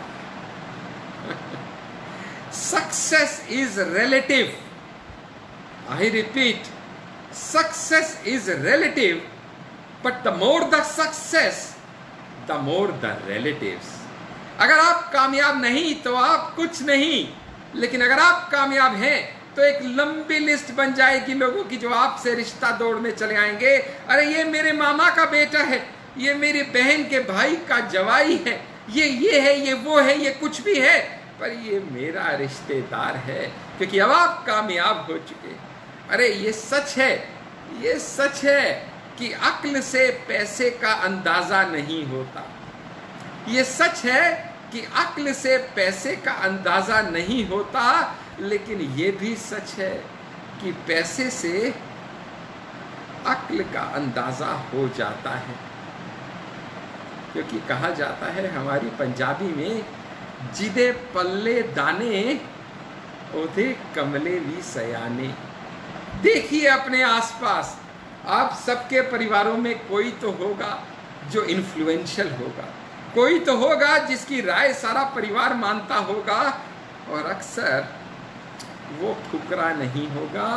A: Success is relative. I repeat, success is relative, but the more the success, the more the relatives. अगर आप कामयाब नहीं तो आप कुछ नहीं, लेकिन अगर आप कामयाब हैं तो एक लंबी लिस्ट बन जाएगी लोगों की जो आपसे रिश्ता तोड़ने चले आएंगे। अरे ये मेरे मामा का बेटा है, ये मेरी बहन के भाई का जवाई है, ये है, ये वो है, ये कुछ भी है, पर ये मेरा रिश्तेदार है, क्योंकि अब आप कामयाब हो चुके। अरे ये सच है, ये सच है कि अक्ल से पैसे का अंदाजा नहीं होता। ये सच है कि अक्ल से पैसे का अंदाजा नहीं होता, लेकिन ये भी सच है कि पैसे से अक्ल का अंदाजा हो जाता है। क्योंकि कहा जाता है हमारी पंजाबी में, जिदे पल्ले दाने ओधे कमले भी सयाने। देखिए अपने आसपास, आप सबके परिवारों में कोई तो होगा जो इन्फ्लुएंशियल होगा, कोई तो होगा जिसकी राय सारा परिवार मानता होगा, और अक्सर वो फुकरा नहीं होगा,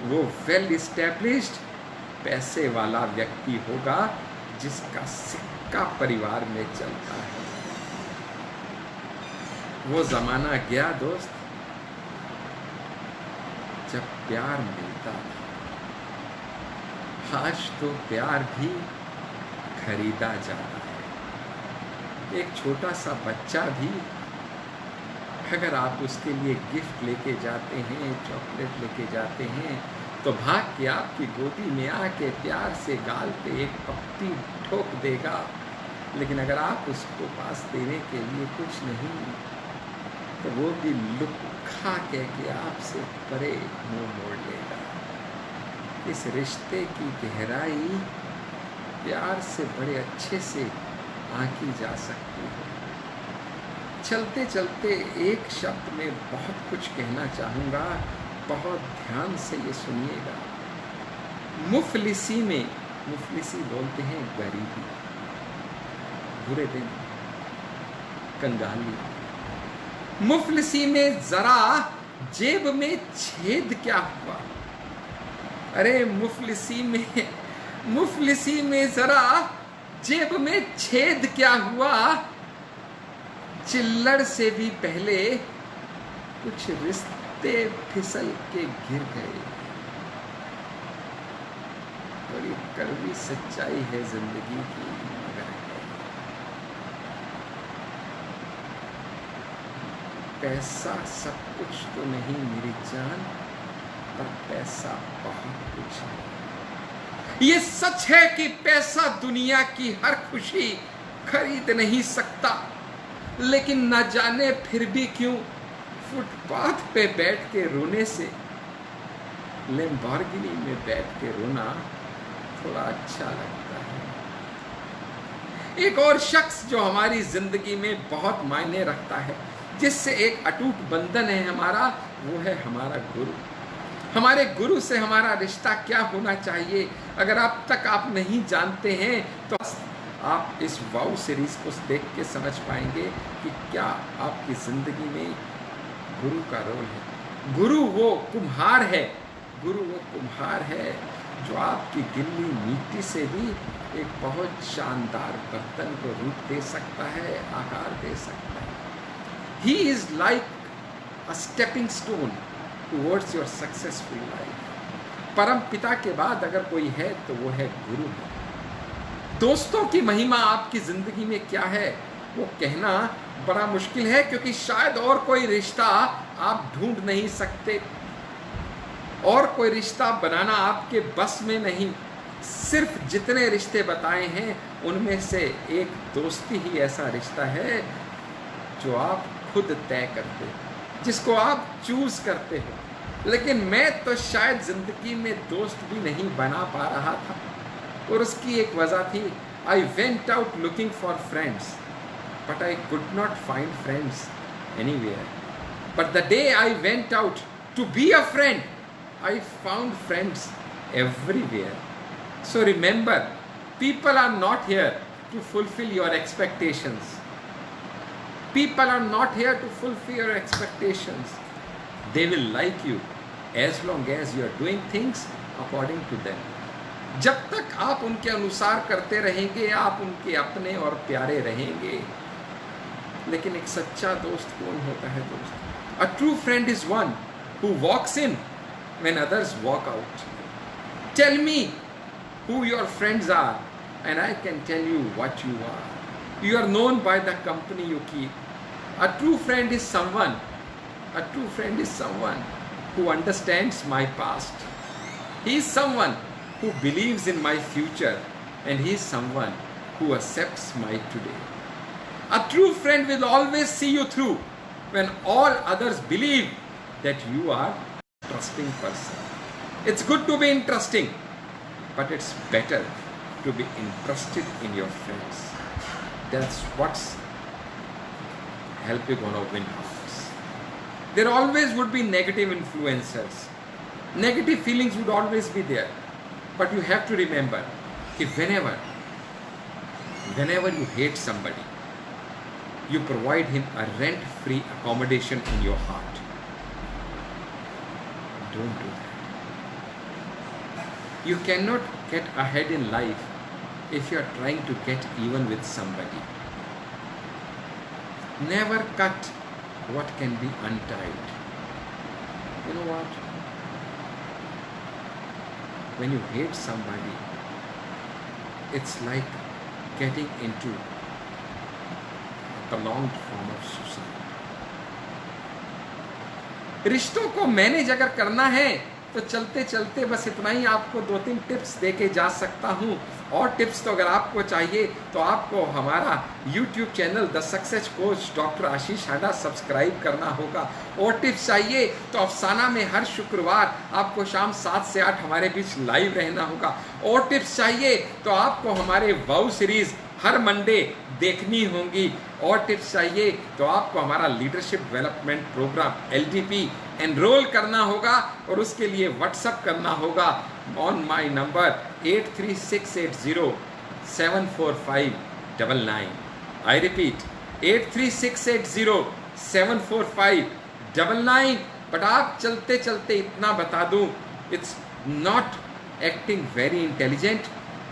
A: वो वेल इस्टेब्लिश्ड पैसे वाला व्यक्ति होगा जिसका सिक्का परिवार में चलता है। वो जमाना गया दोस्त जब प्यार मिलता था। आज तो प्यार भी खरीदा जाता है। एक छोटा सा बच्चा भी अगर आप उसके लिए गिफ्ट लेके जाते हैं, चॉकलेट लेके जाते हैं, तो भाग के आपकी गोदी में आके प्यार से गाल पे एक पप्पी ठोक देगा। लेकिन अगर आप उसको पास देने के लिए कुछ नहीं, तो वो भी लुक्खा कह के आपसे परे मुंह मोड़ लेगा। इस रिश्ते की गहराई प्यार से बड़े अच्छे से आंकी जा सकती है। चलते चलते एक शब्द में बहुत कुछ कहना चाहूँगा, बहुत ध्यान से ये सुनिएगा। मुफलिसी में, मुफलिसी बोलते हैं गरीबी, बुरे दिन, कंगाली। मुफलिसी में जरा जेब में छेद क्या हुआ? अरे मुफलिसी में जरा जेब में छेद क्या हुआ? चिल्लड़ से भी पहले कुछ रिश्ते फिसल के गिर गए। बड़ी कड़वी सच्चाई है जिंदगी की, मगर पैसा सब कुछ तो नहीं मेरी जान, पर पैसा बहुत कुछ है। ये सच है कि पैसा दुनिया की हर खुशी खरीद नहीं सकता, लेकिन न जाने फिर भी क्यों फुटपाथ पे बैठ के रोने से लैम्बोर्गिनी में बैठ के रोना थोड़ा अच्छा लगता है। एक और शख्स जो हमारी जिंदगी में बहुत मायने रखता है, जिससे एक अटूट बंधन है हमारा, वो है हमारा गुरु। हमारे गुरु से हमारा रिश्ता क्या होना चाहिए, अगर अब तक आप नहीं जानते हैं तो आप इस वाउ सीरीज को देख के समझ पाएंगे कि क्या आपकी जिंदगी में गुरु का रोल है। गुरु वो कुम्हार है, गुरु वो कुम्हार है जो आपकी गिल्ली मिट्टी से भी एक बहुत शानदार बर्तन को रूप दे सकता है, आकार दे सकता है। He is like a stepping stone towards your successful life. परम पिता के बाद अगर कोई है तो वो है गुरु। दोस्तों की महिमा आपकी जिंदगी में क्या है वो कहना बड़ा मुश्किल है, क्योंकि शायद और कोई रिश्ता आप ढूंढ नहीं सकते, और कोई रिश्ता बनाना आपके बस में नहीं। सिर्फ जितने रिश्ते बताए हैं उनमें से एक दोस्ती ही ऐसा रिश्ता है जो आप खुद तय करते हो, जिसको आप चूज करते हो। लेकिन मैं तो शायद जिंदगी में दोस्त भी नहीं बना पा रहा था, और उसकी एक वजह थी, I went out looking for friends but I could not find friends anywhere, but the day I went out to be a friend I found friends everywhere. So remember, people are not here to fulfil your expectations, people are not here to fulfill your expectations. They will like you as long as you are doing things according to them. जब तक आप उनके अनुसार करते रहेंगे, आप उनके अपने और प्यारे रहेंगे। लेकिन एक सच्चा दोस्त कौन होता है दोस्त? A true friend is one who walks in when others walk out. Tell me who your friends are and I can tell you what you are. You are known by the company you keep. A true friend is someone who understands my past. He is someone who believes in my future, and he is someone who accepts my today. A true friend will always see you through when all others believe that you are a trusting person. It's good to be interesting, but it's better to be interested in your friends. That's what's helping on a win house. There always would be negative influencers. Negative feelings would always be there. But you have to remember that whenever you hate somebody, you provide him a rent-free accommodation in your heart. Don't do that. You cannot get ahead in life if you are trying to get even with somebody. Never cut what can be untied. You know what? When you hate somebody, it's like getting into a prolonged form of suicide. रिश्तों को manage अगर करना है तो चलते चलते बस इतना ही आपको 2-3 टिप्स देके जा सकता हूं। और टिप्स तो अगर आपको चाहिए तो आपको हमारा YouTube channel the success coach doctor Ashish Handa subscribe करना होगा। और टिप्स चाहिए तो अफसाना में हर शुक्रवार आपको शाम 7 से 8 हमारे बीच लाइव रहना होगा। और टिप्स चाहिए तो आपको हमारे वाउ सीरीज हर मंडे देखनी होंगी। और टिप्स चाहिए तो आपको हमारा leadership development programme LDP enrol करना होगा और उसके लिए व्हाट्सअप करना होगा on my number 8368074599। I repeat 8368074599। But आप चलते चलते इतना बता दूं, it's not acting very intelligent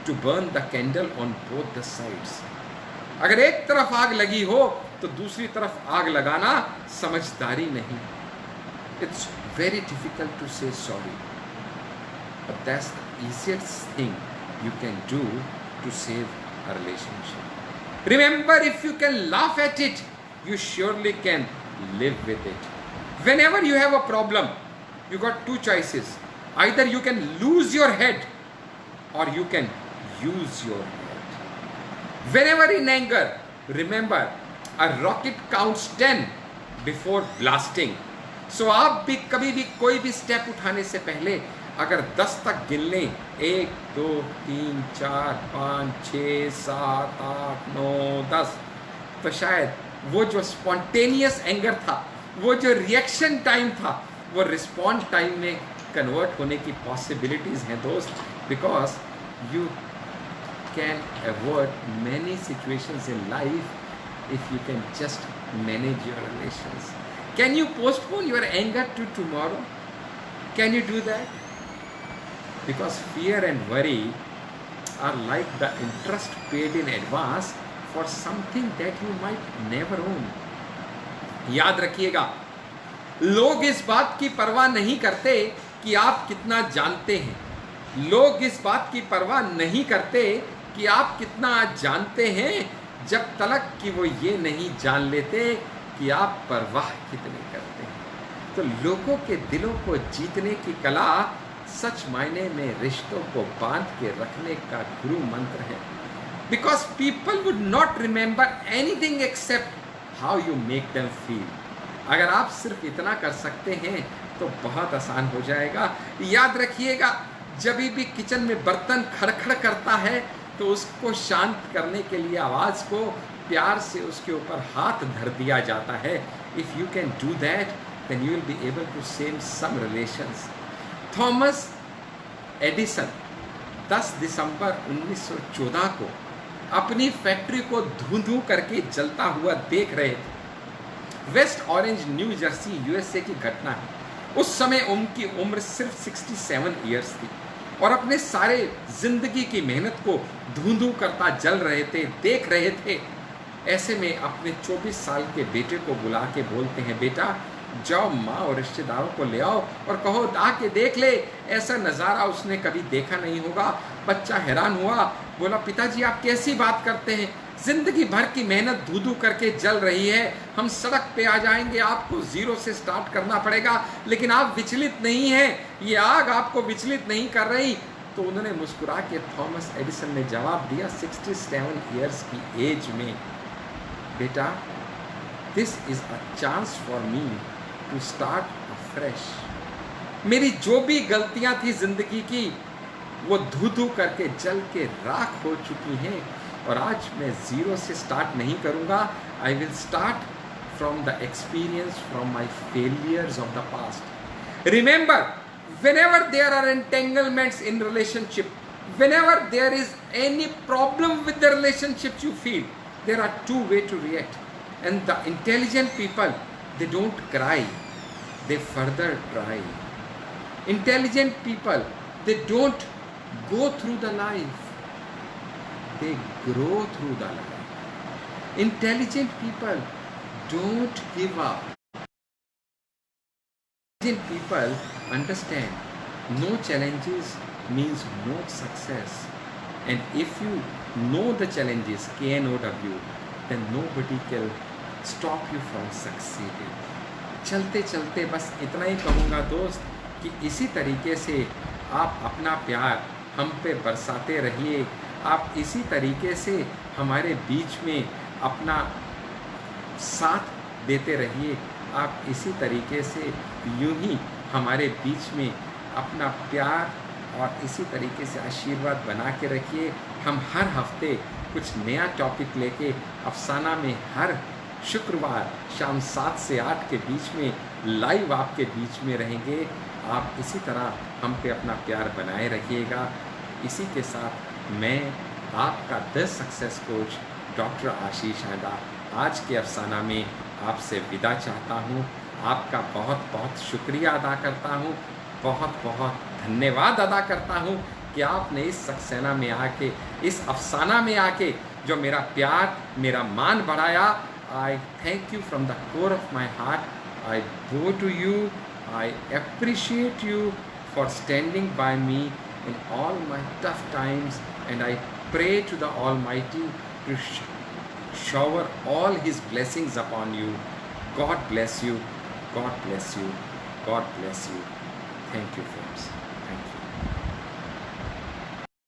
A: to burn the candle on both the sides. अगर एक तरफ आग लगी हो तो दूसरी तरफ आग लगाना समझदारी नहीं। It's very difficult to say sorry, but that's the easiest thing you can do to save a relationship. Remember, if you can laugh at it, you surely can live with it. Whenever you have a problem, you got 2 choices. Either you can lose your head or you can use your head. Whenever in anger, remember, a rocket counts 10 before blasting. So आप भी कभी भी कोई भी step उठाने से पहले अगर 10 तक गिन लें, 1 2 3 4 5 6 7 8 9 10, तो शायद वो जो स्पॉन्टेनियस एंगर था, वो जो रिएक्शन टाइम था, वो रिस्पॉन्ड टाइम में कन्वर्ट होने की पॉसिबिलिटीज हैं दोस्त। Because you can avoid many situations in life if you can just manage your relations. Can you postpone your anger to tomorrow? Can you do that? Because fear and worry are like the interest paid in advance for something that you might never own. याद रखिएगा, लोग इस बात की परवाह नहीं करते कि आप कितना जानते हैं। लोग इस बात की परवाह नहीं करते कि आप कितना जानते हैं जब तक कि वो ये नहीं जान लेते कि आप परवाह कितने करते हैं। तो लोगों के दिलों को जीतने की कला सच मायने में रिश्तों को बांध के रखने का गुरु मंत्र है। Because people would not remember anything accept how you make them feel. अगर आप सिर्फ इतना कर सकते हैं तो बहुत आसान हो जाएगा। याद रखिएगा, जब भी किचन में बर्तन खड़खड़ करता है तो उसको शांत करने के लिए आवाज़ को प्यार से उसके ऊपर हाथ धर दिया जाता है। If you can do that then you will be able to save some relations. Thomas Edison 10 दिसंबर 1914 को अपनी फैक्ट्री को धूं-धूं करके जलता हुआ देख रहे थे। West Orange New Jersey USA की घटना है। उस समय उनकी उम्र सिर्फ 67 ईयर्स थी और अपने सारे जिंदगी की मेहनत को धूं-धूं करता जल रहे थे, देख रहे थे। ऐसे में अपने 24 साल के बेटे को बुला के बोलते हैं, बेटा जाओ माँ और रिश्तेदारों को ले आओ और कहो आके देख ले, ऐसा नज़ारा उसने कभी देखा नहीं होगा। बच्चा हैरान हुआ, बोला पिताजी आप कैसी बात करते हैं, जिंदगी भर की मेहनत धू-धू करके जल रही है, हम सड़क पे आ जाएंगे, आपको जीरो से स्टार्ट करना पड़ेगा, लेकिन आप विचलित नहीं हैं, ये आग आपको विचलित नहीं कर रही। तो उन्होंने मुस्कुरा के थॉमस एडिसन ने जवाब दिया 67 ईयर्स की एज में, बेटा this is a chance for me to start afresh. मेरी जो भी गलतियां थी जिंदगी की वो धू-धू करके जल के राख हो चुकी हैं और आज मैं जीरो से स्टार्ट नहीं करूंगा। I will start from the experience from my failures of the past. Remember, whenever there are entanglements in relationship, whenever there is any problem with the relationships you feel, there are 2 ways to react. And the intelligent people, they don't cry, they further try. Intelligent people, they don't go through the life they grow through the life. Intelligent people don't give up. Intelligent people understand no challenges means no success. And if you know the challenges, KNOW, then nobody can stop you from succeeding. चलते चलते बस इतना ही कहूँगा दोस्त कि इसी तरीके से आप अपना प्यार हम पे बरसाते रहिए। आप इसी तरीके से हमारे बीच में अपना साथ देते रहिए। आप इसी तरीके से यूं ही हमारे बीच में अपना प्यार और इसी तरीके से आशीर्वाद बना के रखिए। हम हर हफ्ते कुछ नया टॉपिक लेके अफसाना में हर शुक्रवार शाम 7 से 8 के बीच में लाइव आपके बीच में रहेंगे। आप इसी तरह हम पे अपना प्यार बनाए रखिएगा। इसी के साथ मैं आपका the success coach doctor Ashish हांडा आज के अफसाना में आपसे विदा चाहता हूँ। आपका बहुत बहुत शुक्रिया अदा करता हूँ, बहुत बहुत धन्यवाद अदा करता हूँ कि आपने इस सक्सेना में आके, इस अफसाना में आके जो मेरा प्यार, मेरा मान बढ़ाया। I thank you from the core of my heart. I bow to you. I appreciate you for standing by me in all my tough times, and I pray to the Almighty to shower all His blessings upon you. God bless you. God bless you. God bless you. Thank you, friends. Thank you.